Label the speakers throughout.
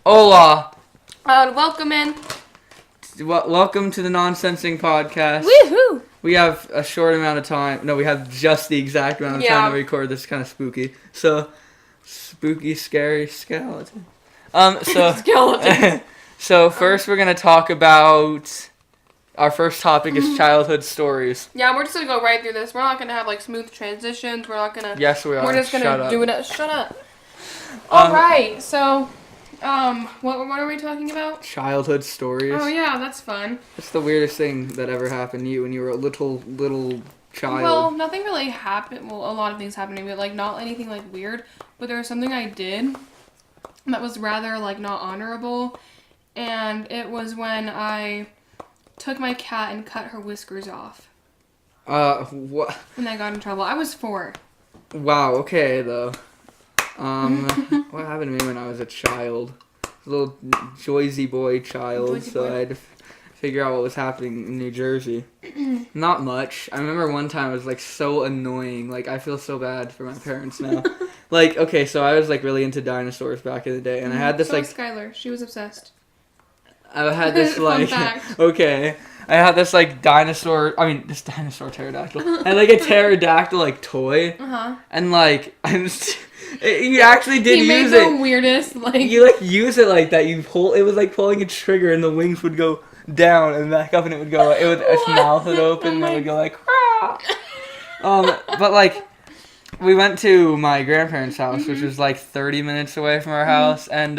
Speaker 1: Hola!
Speaker 2: Welcome to the Nonsensing Podcast.
Speaker 1: Woohoo!
Speaker 2: We have a short amount of time. No, we have just the exact amount of time to record this. Kind of spooky. So, spooky, scary skeleton.
Speaker 1: Skeleton.
Speaker 2: So first we're going to talk about... Our first topic is childhood stories.
Speaker 1: Yeah, we're just going to go right through this. We're not going to have, smooth transitions. We're not going to...
Speaker 2: Yes, we are.
Speaker 1: We're just going to do it... Shut up. Alright, so... what are we talking about?
Speaker 2: Childhood stories.
Speaker 1: Oh, yeah, that's fun.
Speaker 2: What's the weirdest thing that ever happened to you when you were a little child?
Speaker 1: Well, nothing really happened. Well, a lot of things happened to me, but, not anything, weird. But there was something I did that was rather, not honorable. And it was when I took my cat and cut her whiskers off.
Speaker 2: What?
Speaker 1: When I got in trouble. I was 4.
Speaker 2: Wow, okay, though. What happened to me when I was a child? A little Joyzy boy child, I had to figure out what was happening in New Jersey. Not much. I remember one time it was, so annoying. I feel so bad for my parents now. Okay, so I was, really into dinosaurs back in the day, and I had this,
Speaker 1: so was Skylar. She was obsessed.
Speaker 2: I had this,
Speaker 1: Fun fact.
Speaker 2: Okay. I had this, this dinosaur pterodactyl. I had, a pterodactyl, toy.
Speaker 1: Uh-huh.
Speaker 2: And, you actually did use it.
Speaker 1: He made the weirdest,
Speaker 2: You, use it like that. It was like pulling a trigger and the wings would go down and back up and it would go, its mouth would open and it would go but, we went to my grandparents' house, which was, 30 minutes away from our house, and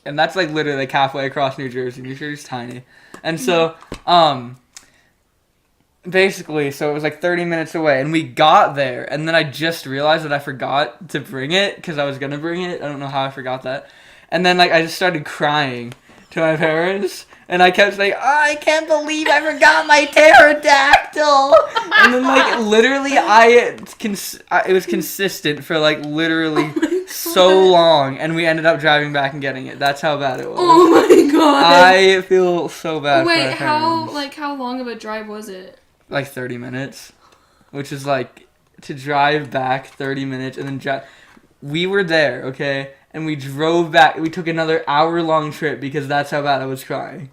Speaker 2: that's, literally, halfway across New Jersey. New Jersey's tiny. And so, basically, so it was 30 minutes away, and we got there, and then I just realized that I forgot to bring it, because I was going to bring it. I don't know how I forgot that. And then, I just started crying to my parents, and I kept saying, I can't believe I forgot my pterodactyl! And then, literally, it was consistent for, literally so long, and we ended up driving back and getting it. That's how bad it was.
Speaker 1: Oh my god!
Speaker 2: I feel so bad for my
Speaker 1: Wait,
Speaker 2: parents.
Speaker 1: how long of a drive was it?
Speaker 2: 30 minutes, which is to drive back 30 minutes and then drive. We were there, okay, and we drove back. We took another hour-long trip because that's how bad I was crying.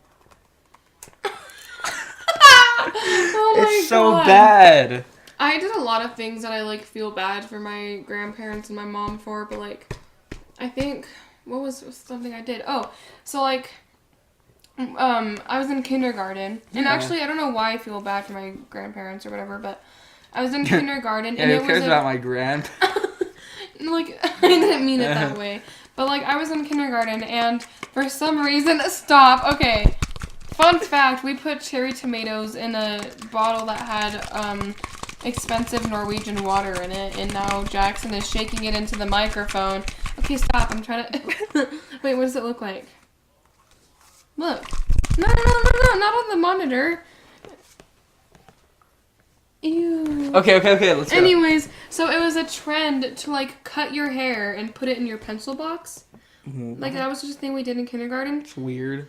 Speaker 1: Oh my
Speaker 2: it's so
Speaker 1: god.
Speaker 2: bad.
Speaker 1: I did a lot of things that I feel bad for my grandparents and my mom for, but I think what was something I did? Oh, so I was in kindergarten, and actually I don't know why I feel bad for my grandparents or whatever, but I was in kindergarten,
Speaker 2: Yeah,
Speaker 1: and
Speaker 2: who cares about my grand?
Speaker 1: I didn't mean it that way, but I was in kindergarten, and for some reason, stop. Okay, fun fact: we put cherry tomatoes in a bottle that had expensive Norwegian water in it, and now Jackson is shaking it into the microphone. Okay, stop. I'm trying to. Wait, what does it look like? Look. No, not on the monitor. Ew.
Speaker 2: Okay, let's go.
Speaker 1: Anyways, so it was a trend to, cut your hair and put it in your pencil box.
Speaker 2: Mm-hmm.
Speaker 1: That was just a thing we did in kindergarten.
Speaker 2: It's weird.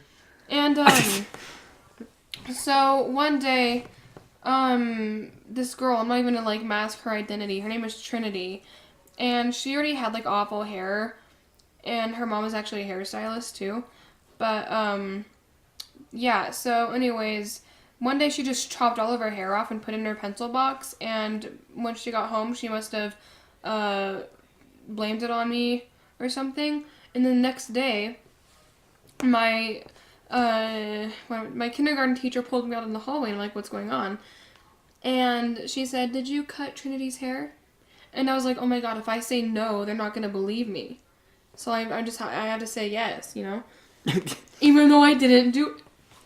Speaker 1: And, so one day, this girl, I'm not even gonna, mask her identity. Her name is Trinity. And she already had, awful hair. And her mom was actually a hairstylist, too. But, yeah, so anyways, one day she just chopped all of her hair off and put it in her pencil box, and when she got home, she must have, blamed it on me or something, and then the next day, my kindergarten teacher pulled me out in the hallway, and I'm like, what's going on? And she said, did you cut Trinity's hair? And I was like, oh my god, if I say no, they're not gonna believe me. So I had to say yes, you know? Even though I didn't do...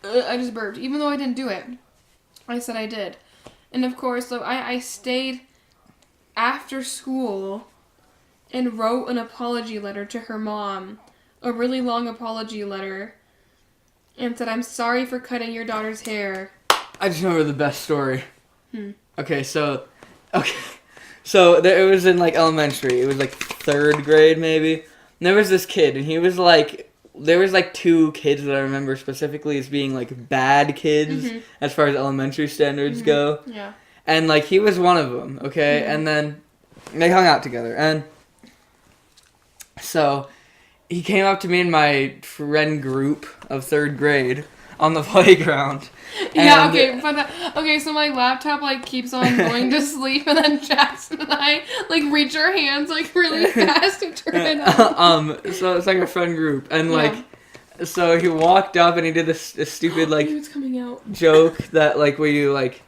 Speaker 1: I just burped. Even though I didn't do it, I said I did. And of course, so I stayed after school and wrote an apology letter to her mom. A really long apology letter. And said, I'm sorry for cutting your daughter's hair.
Speaker 2: I just remember the best story. Okay, so it was in elementary. It was 3rd grade maybe. And there was this kid, and he was there was 2 kids that I remember specifically as being bad kids as far as elementary standards go.
Speaker 1: Yeah.
Speaker 2: And he was one of them, okay? And then they hung out together. And so he came up to me in my friend group of 3rd grade on the playground.
Speaker 1: Yeah,
Speaker 2: and-
Speaker 1: okay, but okay, so my laptop like keeps on going to sleep, and then Jackson and I like reach our hands like really fast and turn it on.
Speaker 2: So it's like a friend group, and like, so he walked up and he did this stupid like
Speaker 1: It's coming out.
Speaker 2: joke that like where you like.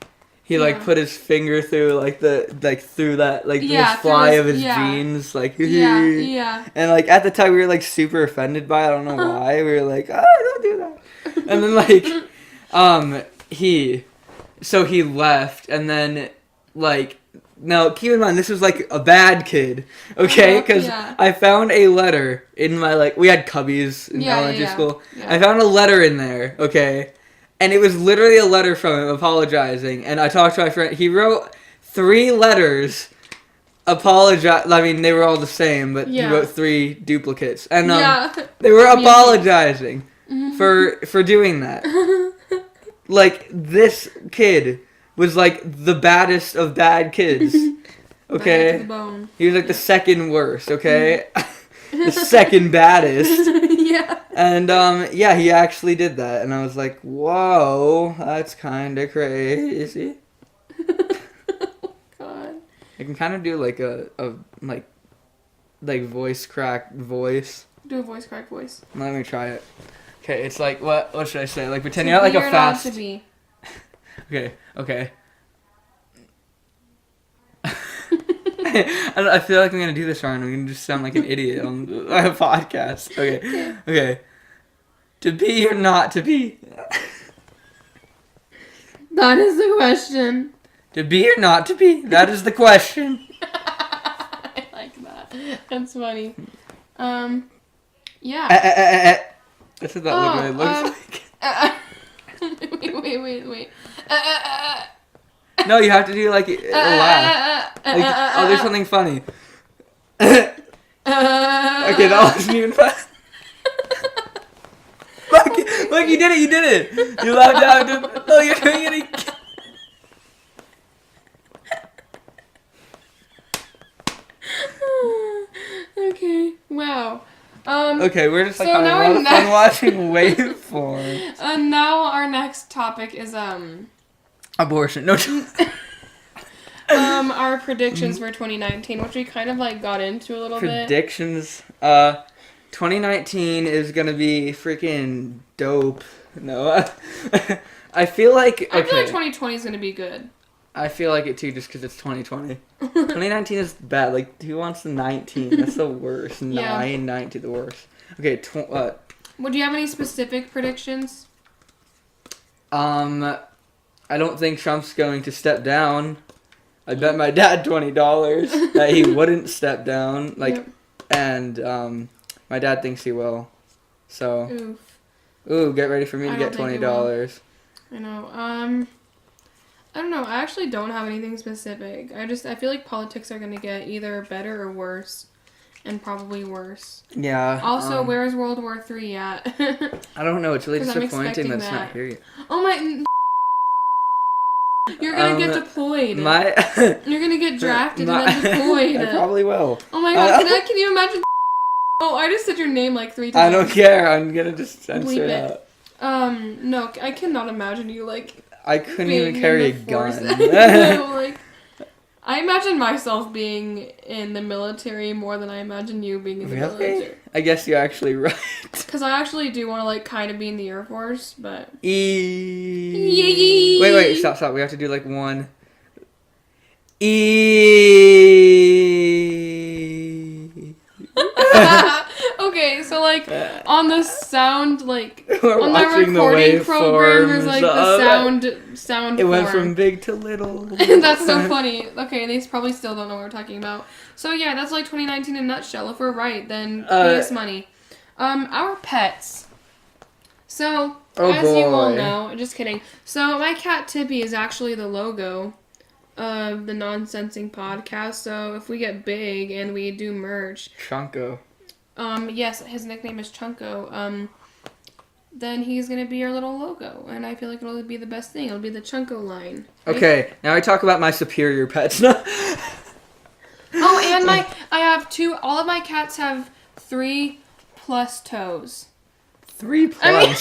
Speaker 2: He like
Speaker 1: Yeah.
Speaker 2: put his finger through like through that like
Speaker 1: Yeah,
Speaker 2: his fly
Speaker 1: through
Speaker 2: of
Speaker 1: his-
Speaker 2: his
Speaker 1: yeah.
Speaker 2: jeans like
Speaker 1: Yeah.
Speaker 2: and like at the time we were like super offended by it. I don't know why. We were like, oh, don't do that. And then like he left, and then like now keep in mind this was like a bad kid, okay? Because
Speaker 1: Yeah.
Speaker 2: I found a letter in my like we had cubbies in elementary school.
Speaker 1: Yeah.
Speaker 2: I found a letter in there, okay? And it was literally a letter from him apologizing. And I talked to my friend. He wrote 3 letters apologize. I mean, they were all the same, but he wrote 3 duplicates. And they were apologizing for doing that. Like, this kid was like the baddest of bad kids.
Speaker 1: Bad to
Speaker 2: Okay?
Speaker 1: the bone.
Speaker 2: He was like the second worst, okay? The second baddest.
Speaker 1: Yeah.
Speaker 2: And yeah, he actually did that, and I was like, "Whoa, that's kind of crazy."
Speaker 1: God.
Speaker 2: I can kind of do like a like voice crack voice.
Speaker 1: Do a voice crack voice.
Speaker 2: Let me try it. Okay, it's like what should I say? Like pretend
Speaker 1: To
Speaker 2: you're not like
Speaker 1: be
Speaker 2: a
Speaker 1: or not
Speaker 2: fast.
Speaker 1: to be.
Speaker 2: Okay. I feel like I'm gonna do this wrong. I'm gonna just sound like an idiot on a podcast. Okay. To be or not to be?
Speaker 1: That is the question.
Speaker 2: To be or not to be? That is the question.
Speaker 1: I like that. That's funny. Yeah.
Speaker 2: That's what that really looks like.
Speaker 1: Wait.
Speaker 2: No, you have to do like a laugh. Like, there's something funny. Okay, that wasn't even funny. Look, you did it. You laughed out. Oh, you're doing it again.
Speaker 1: Okay. Wow.
Speaker 2: Okay, we're just like
Speaker 1: So
Speaker 2: having
Speaker 1: now
Speaker 2: a lot
Speaker 1: our
Speaker 2: of fun
Speaker 1: next-
Speaker 2: watching waveforms.
Speaker 1: And now our next topic is
Speaker 2: Abortion. No.
Speaker 1: our predictions for 2019, which we kind of like got into a little bit.
Speaker 2: Predictions. 2019 is gonna be freaking dope. No, I feel like
Speaker 1: I feel like
Speaker 2: okay.
Speaker 1: 2020 is gonna be good.
Speaker 2: I feel like it too, just because it's 2020. 2019 is bad. Like, who wants the 19? That's the worst.
Speaker 1: Yeah.
Speaker 2: 19, the worst. Okay,
Speaker 1: Would you have any specific predictions?
Speaker 2: I don't think Trump's going to step down. I bet my dad $20 that he wouldn't step down. Like,
Speaker 1: Yep.
Speaker 2: and my dad thinks he will. So,
Speaker 1: Oof.
Speaker 2: get ready for me to
Speaker 1: I
Speaker 2: get
Speaker 1: don't think he will.
Speaker 2: $20.
Speaker 1: I know. I don't know. I actually don't have anything specific. I feel like politics are gonna get either better or worse, and probably worse.
Speaker 2: Yeah.
Speaker 1: Also, where is World War III at?
Speaker 2: I don't know. It's really
Speaker 1: 'Cause I'm
Speaker 2: disappointing
Speaker 1: expecting
Speaker 2: that's not
Speaker 1: that.
Speaker 2: here yet.
Speaker 1: Oh my! You're gonna get deployed. You're gonna get drafted and then deployed.
Speaker 2: I probably will.
Speaker 1: Oh my god! Can you imagine? Oh, I just said your name like 3 times.
Speaker 2: I don't care. I'm gonna just censor
Speaker 1: Bleep
Speaker 2: it
Speaker 1: it.
Speaker 2: out.
Speaker 1: No, I cannot imagine you like.
Speaker 2: I couldn't
Speaker 1: being
Speaker 2: even
Speaker 1: in
Speaker 2: carry a
Speaker 1: the
Speaker 2: gun.
Speaker 1: force. No, like, I imagine myself being in the military more than I imagine you being in the
Speaker 2: Really?
Speaker 1: military.
Speaker 2: I guess you're actually right.
Speaker 1: Because I actually do want to like kind of be in the Air Force, but
Speaker 2: E. Wait, stop. We have to do like one. E.
Speaker 1: okay, so like on the sound like
Speaker 2: We're
Speaker 1: on the
Speaker 2: watching the
Speaker 1: recording program, there's
Speaker 2: waveforms
Speaker 1: like the
Speaker 2: of-
Speaker 1: sound.
Speaker 2: It went
Speaker 1: form.
Speaker 2: from big to little.
Speaker 1: That's so funny. Okay, they probably still don't know what we're talking about. So yeah, that's like 2019 in a nutshell. If we're right, then pay us money. Our pets. So, as you all
Speaker 2: boy.
Speaker 1: know, just kidding. So my cat Tippy is actually the logo of the Nonsensing podcast. So if we get big and we do merch,
Speaker 2: Chunko.
Speaker 1: yes, his nickname is Chunko. Then he's gonna be our little logo, and I feel like it'll be the best thing. It'll be the Chunko line. Right?
Speaker 2: Okay, now I talk about my superior pets.
Speaker 1: Oh, and I have 2. All of my cats have 3+ plus toes.
Speaker 2: 3 plus.
Speaker 1: I mean, I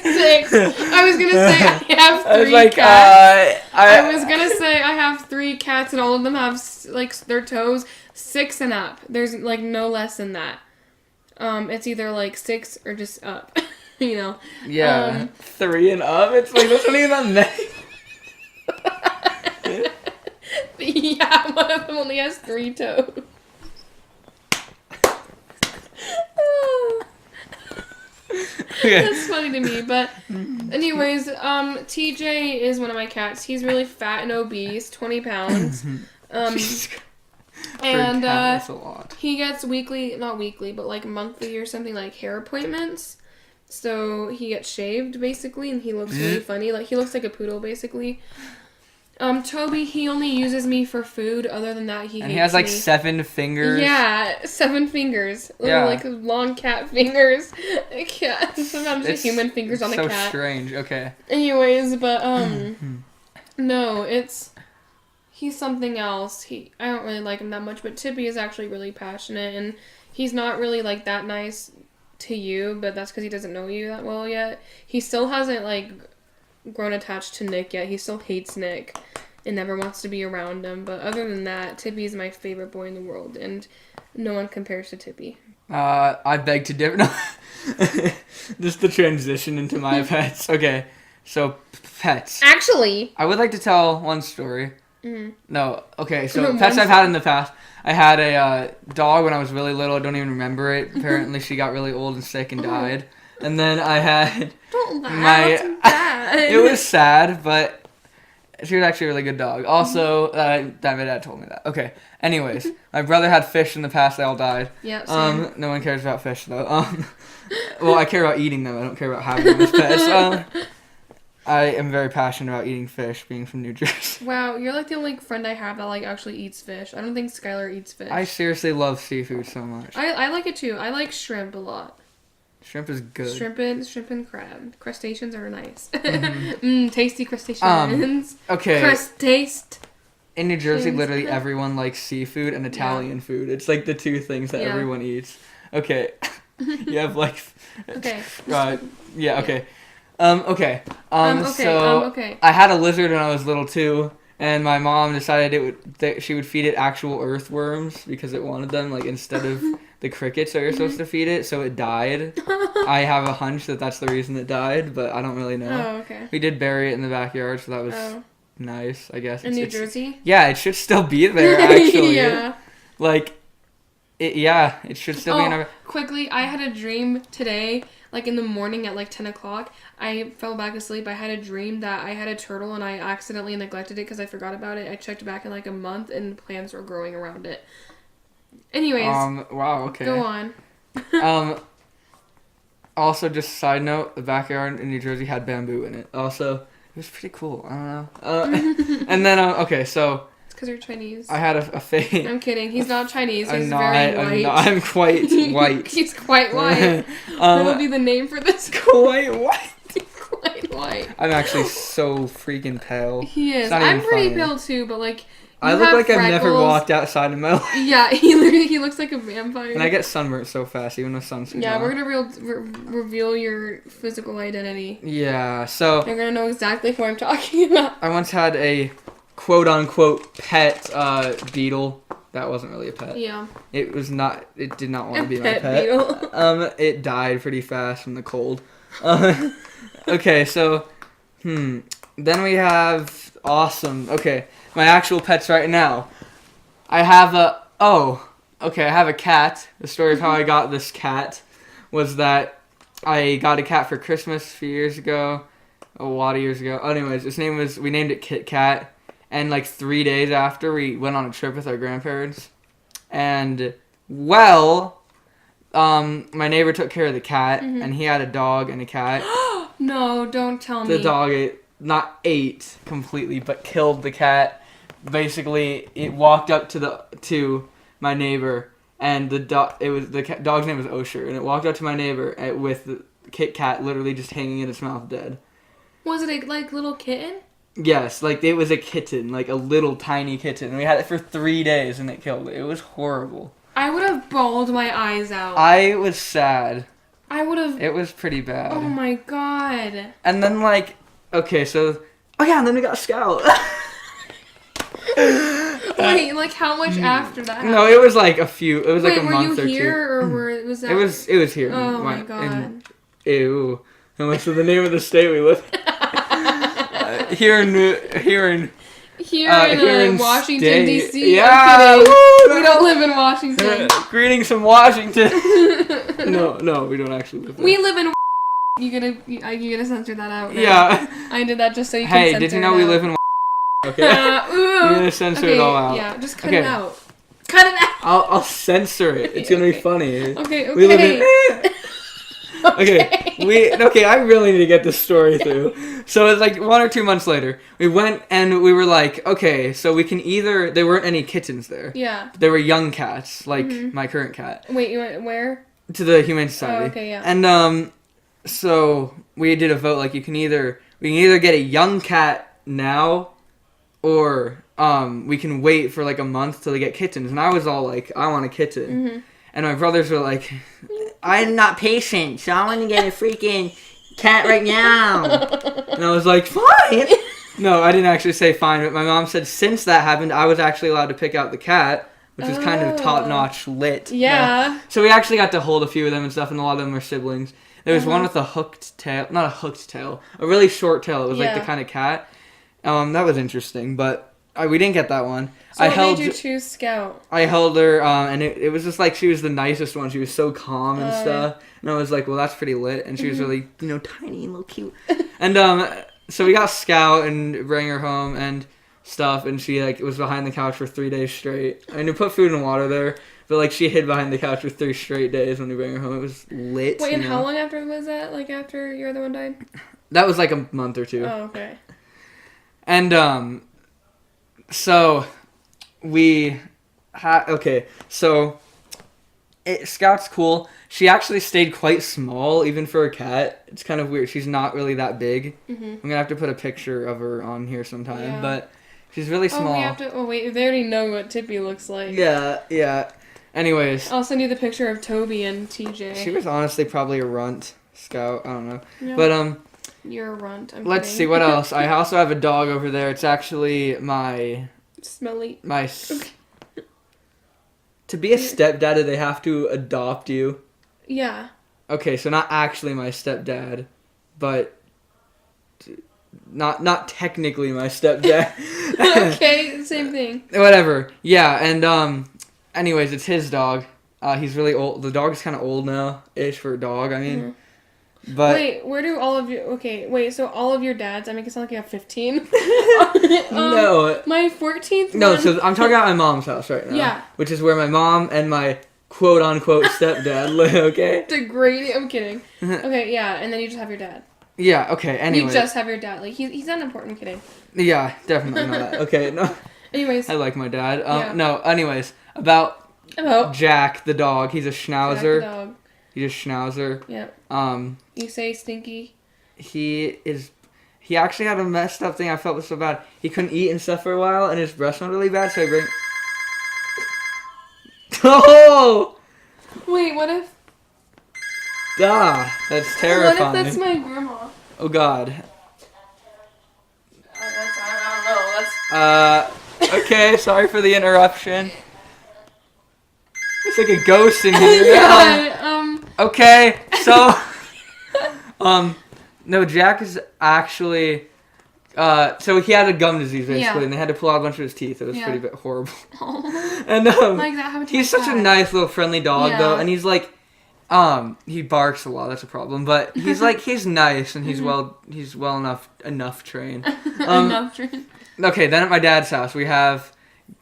Speaker 1: say 6. I was gonna say I have 3
Speaker 2: I was like,
Speaker 1: cats.
Speaker 2: I
Speaker 1: was gonna say I have 3 cats and all of them have like their toes 6 and up. There's like no less than that. It's either like 6 or just up. You know.
Speaker 2: Yeah. 3 and up. It's like that's not even that many.
Speaker 1: Yeah, one of them only has 3 toes.
Speaker 2: Okay.
Speaker 1: That's funny to me, but anyways, TJ is one of my cats. He's really fat and obese, 20 pounds. And
Speaker 2: that's a lot.
Speaker 1: he gets not weekly, but like monthly or something, like hair appointments. So he gets shaved basically, and he looks really funny. Like he looks like a poodle basically. Toby, he only uses me for food. Other than that, he
Speaker 2: has like
Speaker 1: me.
Speaker 2: 7 fingers.
Speaker 1: Yeah, 7 fingers.
Speaker 2: Yeah.
Speaker 1: Like long cat fingers. Cat. Sometimes
Speaker 2: It's
Speaker 1: human fingers on a
Speaker 2: so
Speaker 1: cat.
Speaker 2: strange. Okay.
Speaker 1: Anyways, but no, he's something else. I don't really like him that much, but Tippy is actually really passionate, and he's not really like that nice to you, but that's because he doesn't know you that well yet. He still hasn't like grown attached to Nick yet. He still hates Nick and never wants to be around him. But other than that, Tippy is my favorite boy in the world, and no one compares to Tippy.
Speaker 2: I beg to differ. No. Just the transition into my pets. Okay, so pets.
Speaker 1: Actually,
Speaker 2: I would like to tell one story. No, okay, so
Speaker 1: One
Speaker 2: pets I've had in the past. I had a dog when I was really little. I don't even remember it. Apparently, she got really old and sick and died. And then I had
Speaker 1: don't laugh. That's bad.
Speaker 2: It was sad, but she was actually a really good dog. Also, my dad told me that. Okay. Anyways, my brother had fish in the past. They all died.
Speaker 1: Yeah. Same.
Speaker 2: No one cares about fish though. Well, I care about eating them. I don't care about having them as pets. I am very passionate about eating fish, being from New Jersey.
Speaker 1: Wow, you're like the only friend I have that like actually eats fish. I don't think Skylar eats fish.
Speaker 2: I seriously love seafood so much.
Speaker 1: I like it too. I like shrimp a lot.
Speaker 2: Shrimp is good.
Speaker 1: Shrimp and crab. Crustaceans are nice.
Speaker 2: Mm-hmm.
Speaker 1: Tasty crustaceans.
Speaker 2: Okay.
Speaker 1: Crust-taste.
Speaker 2: In New Jersey,
Speaker 1: Things.
Speaker 2: literally everyone likes seafood and Italian food. It's like the 2 things that everyone eats. Okay. You have like...
Speaker 1: Okay.
Speaker 2: Yeah, okay. Okay.
Speaker 1: Okay.
Speaker 2: I had a lizard when I was little too, and my mom decided she would feed it actual earthworms because it wanted them, like instead of the crickets that you're supposed to feed it, so it died. I have a hunch that that's the reason it died, but I don't really know.
Speaker 1: Oh, okay.
Speaker 2: We did bury it in the backyard, so that was nice, I guess.
Speaker 1: In New Jersey?
Speaker 2: Yeah, it should still be there, actually.
Speaker 1: Yeah.
Speaker 2: Like, it should still be in our...
Speaker 1: Quickly, I had a dream today, like in the morning at like 10 o'clock. I fell back asleep. I had a dream that I had a turtle and I accidentally neglected it because I forgot about it. I checked back in like a month and plants were growing around it. Anyways.
Speaker 2: Wow, okay.
Speaker 1: Go on.
Speaker 2: Also, just side note, the backyard in New Jersey had bamboo in it. Also, it was pretty cool. I don't know. And then, okay, so...
Speaker 1: It's because you're Chinese.
Speaker 2: I had a phase.
Speaker 1: I'm kidding. He's not Chinese. He's
Speaker 2: very white. I'm quite white.
Speaker 1: He's quite white. That'll be the name for this.
Speaker 2: Quite white.
Speaker 1: Quite white.
Speaker 2: I'm actually so freaking pale.
Speaker 1: He is. I'm pretty pale too, but like...
Speaker 2: I look like I've never walked outside in my life.
Speaker 1: Yeah, he looks like a vampire.
Speaker 2: And I get sunburnt so fast, even with sunscreen.
Speaker 1: Yeah, we're gonna reveal your physical identity.
Speaker 2: Yeah, so...
Speaker 1: You're gonna know exactly who I'm talking about.
Speaker 2: I once had a quote-unquote pet beetle. That wasn't really a pet.
Speaker 1: Yeah.
Speaker 2: It did not want to be my
Speaker 1: pet
Speaker 2: pet.
Speaker 1: beetle.
Speaker 2: It died pretty fast from the cold. Okay, so... Then we have... Awesome. Okay. My actual pets right now. I have I have a cat. The story of how I got this cat was that I got a cat for Christmas a few years ago. A lot of years ago. Anyways, we named it Kit Kat. And like 3 days after, we went on a trip with our grandparents. And, my neighbor took care of the cat. And he had a dog and a cat.
Speaker 1: No, don't tell me.
Speaker 2: The dog ate completely, but killed the cat. Basically, it walked up to my neighbor, and the dog's name was Osher, and it walked up to my neighbor with the Kit Kat literally just hanging in its mouth dead.
Speaker 1: Was it a little kitten?
Speaker 2: Yes, it was a kitten, like a little tiny kitten. And we had it for 3 days, and it killed it. It was horrible.
Speaker 1: I I would have bawled my eyes out.
Speaker 2: I was sad.
Speaker 1: I would have.
Speaker 2: It was pretty bad.
Speaker 1: Oh my god.
Speaker 2: And then like, okay, so and then we got Scout.
Speaker 1: Wait, like how much after that?
Speaker 2: No, it was like a few. It was like a month or two.
Speaker 1: Were you here or was that?
Speaker 2: It was here.
Speaker 1: Oh my god.
Speaker 2: Ew. And what's the name of the state we live? Here in
Speaker 1: Washington
Speaker 2: state.
Speaker 1: D.C.
Speaker 2: Yeah.
Speaker 1: I'm kidding.
Speaker 2: Woo!
Speaker 1: We don't live in Washington.
Speaker 2: Greetings from Washington. No, we don't actually live there.
Speaker 1: We live in. You gonna censor that out? Now.
Speaker 2: Yeah.
Speaker 1: I did that just so you can
Speaker 2: Hey,
Speaker 1: censor
Speaker 2: did you
Speaker 1: it
Speaker 2: know we
Speaker 1: out.
Speaker 2: live in? Okay. You're gonna censor it all out.
Speaker 1: Yeah, just cut
Speaker 2: Okay.
Speaker 1: it out. Cut it out.
Speaker 2: I'll censor it. It's gonna be funny.
Speaker 1: Okay.
Speaker 2: We live in. Okay, I really need to get this story through. So it's like 1 or 2 months later, we went and we were like, okay, so we can either, there weren't any kittens there.
Speaker 1: Yeah.
Speaker 2: There were young cats, like my current cat.
Speaker 1: Wait, you went where?
Speaker 2: To the Humane Society.
Speaker 1: Oh, okay, yeah.
Speaker 2: And so we did a vote, like we can either get a young cat now, or we can wait for like a month till they get kittens. And I was all like, I want a kitten.
Speaker 1: Mm-hmm.
Speaker 2: And my brothers were like, I'm not patient, so I want to get a freaking cat right now. And I was like, fine. No, I didn't actually say fine, but my mom said since that happened, I was actually allowed to pick out the cat, which is kind of top-notch lit.
Speaker 1: Yeah.
Speaker 2: So we actually got to hold a few of them and stuff, and a lot of them were siblings. There was one with a hooked tail, not a hooked tail, a really short tail. It was like the kind of cat. That was interesting, but we didn't get that one.
Speaker 1: So what made you choose Scout?
Speaker 2: I held her, and it was just like she was the nicest one. She was so calm and stuff. Yeah. And I was like, well, that's pretty lit. And she was really, tiny and little cute. And so we got Scout and bring her home and stuff. And she was behind the couch for 3 days straight. I mean, we put food and water there, but she hid behind the couch for 3 straight days when we bring her home. It was lit.
Speaker 1: Wait, and how long after was that? Like after your other one died?
Speaker 2: That was like a month or 2.
Speaker 1: Oh, okay.
Speaker 2: And so we Scout's cool. She actually stayed quite small even for a cat. It's kind of weird. She's not really that big. Mm-hmm. I'm gonna have to put a picture of her on here sometime, but she's really small.
Speaker 1: Oh, we have to. Oh wait, they already know what Tippy looks like.
Speaker 2: Yeah. Anyways,
Speaker 1: I'll send you the picture of Toby and TJ.
Speaker 2: She was honestly probably a runt, Scout. I don't know,
Speaker 1: no,
Speaker 2: but
Speaker 1: you're a runt.
Speaker 2: Let's see what else. I also have a dog over there. It's actually my
Speaker 1: smelly.
Speaker 2: To be a stepdad, do they have to adopt you?
Speaker 1: Yeah.
Speaker 2: Okay, so not actually my stepdad, but not technically my stepdad.
Speaker 1: Okay, same thing.
Speaker 2: Whatever. Yeah, and anyways, it's his dog. He's really old. The dog is kind of old now-ish for a dog. I mean. Mm-hmm. But
Speaker 1: wait, where do all of you... Okay, wait, so all of your dads... I make it sound like you have 15.
Speaker 2: No.
Speaker 1: My 14th
Speaker 2: No,
Speaker 1: one...
Speaker 2: so I'm talking about my mom's house right now.
Speaker 1: Yeah.
Speaker 2: Which is where my mom and my quote-unquote stepdad live, okay?
Speaker 1: Degrading... I'm kidding. Okay, yeah, and then you just have your dad.
Speaker 2: Yeah, okay, anyway.
Speaker 1: You just have your dad. Like, he's unimportant. Kidding.
Speaker 2: Yeah, definitely not. Okay, no.
Speaker 1: Anyways.
Speaker 2: I like my dad. No, anyways. About Jack, the dog. He's a schnauzer.
Speaker 1: Jack, the dog.
Speaker 2: He's a schnauzer.
Speaker 1: Yep. You say stinky.
Speaker 2: He actually had a messed up thing I felt was so bad. He couldn't eat and stuff for a while, and his breath smelled really bad, so I bring... Oh!
Speaker 1: Wait, what if...
Speaker 2: That's terrifying.
Speaker 1: What if that's my grandma?
Speaker 2: Oh, God.
Speaker 1: I don't know.
Speaker 2: Okay, sorry for the interruption. It's like a ghost in here.
Speaker 1: Yeah,
Speaker 2: Okay, so... No, Jack is actually... so he had a gum disease, basically, and they had to pull out a bunch of his teeth. It was pretty horrible. And,
Speaker 1: like that
Speaker 2: he's such a nice little friendly dog, though, and he's like... he barks a lot, that's a problem, but he's like, he's nice, and he's well enough trained.
Speaker 1: Enough trained.
Speaker 2: Okay, then at my dad's house, we have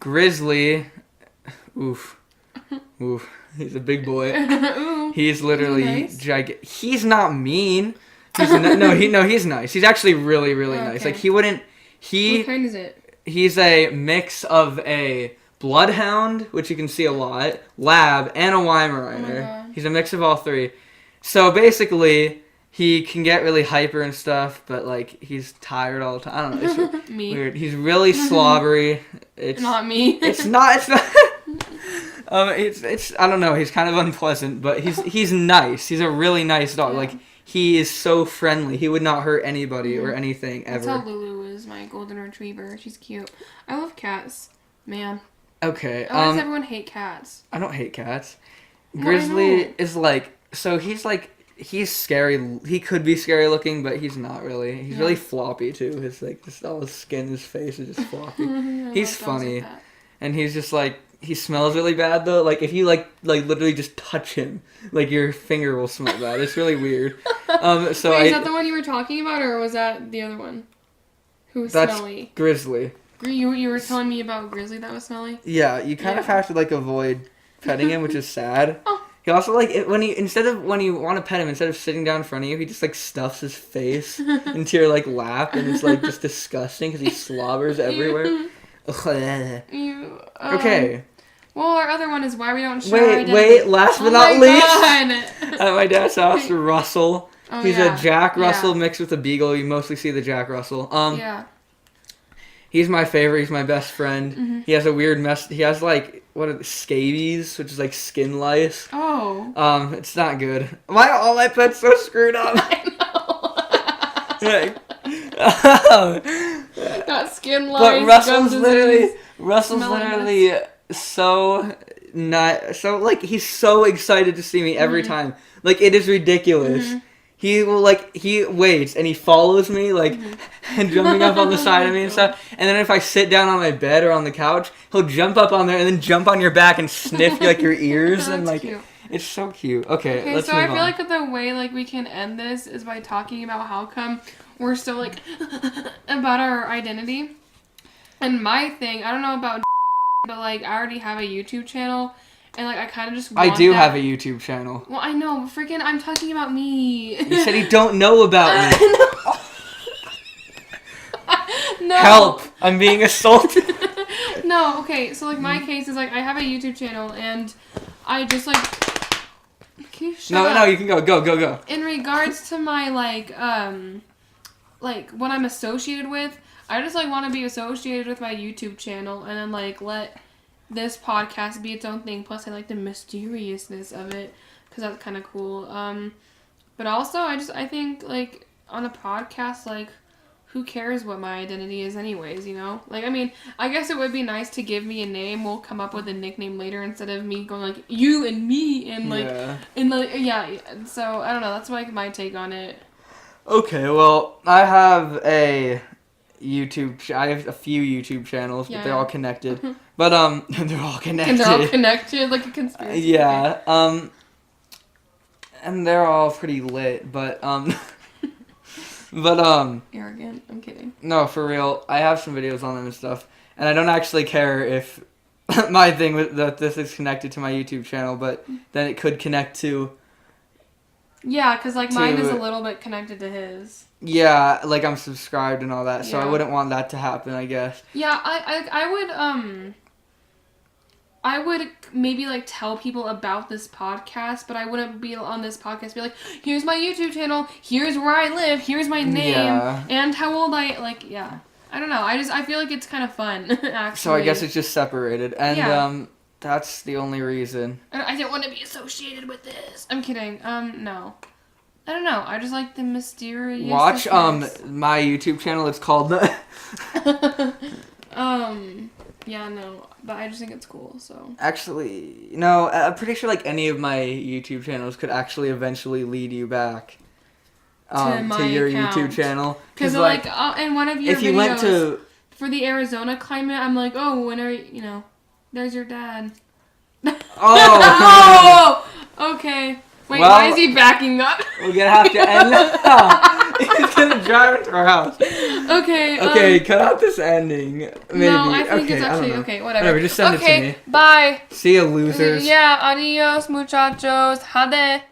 Speaker 2: Grizzly. Oof. He's a big boy. He's literally gigantic. He's not mean. He's nice. He's actually really, really nice. Like, he wouldn't...
Speaker 1: What kind is it?
Speaker 2: He's a mix of a bloodhound, which you can see a lot, lab, and a Weimaraner. He's a mix of all three. So, basically, he can get really hyper and stuff, but, like, he's tired all the time. I don't know. It's weird. He's really slobbery. It's
Speaker 1: not me.
Speaker 2: It's not... It's I don't know. He's kind of unpleasant, but he's nice. He's a really nice dog.
Speaker 1: Yeah.
Speaker 2: Like he is so friendly. He would not hurt anybody or anything
Speaker 1: That's
Speaker 2: ever.
Speaker 1: how Lulu is, my golden retriever. She's cute. I love cats. Man.
Speaker 2: Okay.
Speaker 1: Why does everyone hate cats?
Speaker 2: I don't hate cats.
Speaker 1: Well, I
Speaker 2: Grizzly
Speaker 1: know.
Speaker 2: is like so. He's scary. He could be scary looking, but he's not really. He's
Speaker 1: Yeah.
Speaker 2: really floppy too. His like just all his skin, his face is just floppy.
Speaker 1: I
Speaker 2: He's
Speaker 1: love dogs
Speaker 2: funny.
Speaker 1: like that.
Speaker 2: And he's just like he smells really bad though. Like if you like literally just touch him, like your finger will smell bad. It's really weird. So
Speaker 1: Wait, is that the one you were talking about, or was that the other one? Who was
Speaker 2: that's
Speaker 1: smelly?
Speaker 2: Grizzly.
Speaker 1: You were telling me about Grizzly that was smelly?
Speaker 2: Yeah, you kind of
Speaker 1: Yeah.
Speaker 2: have to like avoid petting him, which is sad.
Speaker 1: Oh.
Speaker 2: He also like when you want to pet him, instead of sitting down in front of you, he just like stuffs his face into your like lap, and it's like just disgusting because he slobbers everywhere.
Speaker 1: You,
Speaker 2: Okay.
Speaker 1: Well, our other one is why we don't share our identity.
Speaker 2: Wait. Last but not least,
Speaker 1: God.
Speaker 2: at my dad's house, Russell.
Speaker 1: Oh,
Speaker 2: He's
Speaker 1: yeah.
Speaker 2: a Jack Russell
Speaker 1: Yeah.
Speaker 2: mixed with a Beagle. You mostly see the Jack Russell.
Speaker 1: Yeah.
Speaker 2: He's my favorite. He's my best friend.
Speaker 1: Mm-hmm.
Speaker 2: He has a weird mess. He has like scabies, which is like skin lice.
Speaker 1: Oh.
Speaker 2: It's not good. Why are all my pets so screwed up?
Speaker 1: I know. Got skin lice.
Speaker 2: But Russell's
Speaker 1: gum
Speaker 2: literally
Speaker 1: disease. Smelly
Speaker 2: so not so like he's so excited to see me every time. Like it is ridiculous. He will he waits and he follows me and jumping up on the side of me and stuff. And then if I sit down on my bed or on the couch, he'll jump up on there and then jump on your back and sniff your ears and
Speaker 1: That's cute.
Speaker 2: it's so cute. Okay,
Speaker 1: Okay,
Speaker 2: let's
Speaker 1: so
Speaker 2: move
Speaker 1: I feel
Speaker 2: on.
Speaker 1: like the way we can end this is by talking about how come we're still about our identity. And my thing, I don't know about but I already have a YouTube channel and I kind of just want
Speaker 2: I do
Speaker 1: that.
Speaker 2: have a YouTube channel.
Speaker 1: Well, I know, freaking I'm talking about me.
Speaker 2: You said you don't know about me.
Speaker 1: No.
Speaker 2: Help! I'm being assaulted.
Speaker 1: No, okay, so my case is I have a YouTube channel and I just can you shut up?
Speaker 2: No, you can go.
Speaker 1: In regards to my what I'm associated with, I just want to be associated with my YouTube channel and then let this podcast be its own thing. Plus, I like the mysteriousness of it because that's kind of cool. But also, I think on a podcast, who cares what my identity is, anyways? You know, I mean, I guess it would be nice to give me a name. We'll come up with a nickname later instead of me going you and me and yeah. So I don't know. That's my take on it.
Speaker 2: Okay, well, I have a I have a few YouTube channels, but they're
Speaker 1: Yeah.
Speaker 2: all connected. But they're all connected.
Speaker 1: And they're all connected like a conspiracy.
Speaker 2: Yeah. And they're all pretty lit, but
Speaker 1: Arrogant. I'm kidding.
Speaker 2: no, for real. I have some videos on them and stuff, and I don't actually care if my thing that this is connected to my YouTube channel, but then it could connect to.
Speaker 1: Yeah, because mine is a little bit connected to his.
Speaker 2: Yeah, I'm subscribed and all that, so I
Speaker 1: Yeah.
Speaker 2: wouldn't want that to happen, I guess.
Speaker 1: Yeah, I would maybe tell people about this podcast, but I wouldn't be on this podcast be here's my YouTube channel, here's where I live, here's my name,
Speaker 2: Yeah.
Speaker 1: and how old yeah. I don't know. I feel it's kind of fun actually.
Speaker 2: So I guess it's just separated, and
Speaker 1: Yeah.
Speaker 2: that's the only reason.
Speaker 1: I didn't want to be associated with this. I'm kidding. No. I don't know. I just like the mysterious.
Speaker 2: Watch my YouTube channel. It's called
Speaker 1: Yeah, no, but I just think it's cool. So.
Speaker 2: Actually, no. I'm pretty sure any of my YouTube channels could actually eventually lead you back
Speaker 1: my
Speaker 2: to your
Speaker 1: account.
Speaker 2: YouTube channel.
Speaker 1: Because in one of your
Speaker 2: if you
Speaker 1: videos
Speaker 2: went to
Speaker 1: for the Arizona climate, I'm oh, when are there's your dad.
Speaker 2: oh,
Speaker 1: Oh, okay. Wait,
Speaker 2: Well-
Speaker 1: why is he backing up?
Speaker 2: we're gonna have to end now. He's gonna drive into our house.
Speaker 1: Okay.
Speaker 2: Okay, cut out this ending. Maybe.
Speaker 1: No, I think
Speaker 2: okay,
Speaker 1: it's
Speaker 2: I don't
Speaker 1: actually
Speaker 2: know.
Speaker 1: okay. Whatever.
Speaker 2: Whatever, just send it to
Speaker 1: Okay.
Speaker 2: me.
Speaker 1: Bye.
Speaker 2: See ya, losers.
Speaker 1: Yeah. Adios, muchachos. Hade.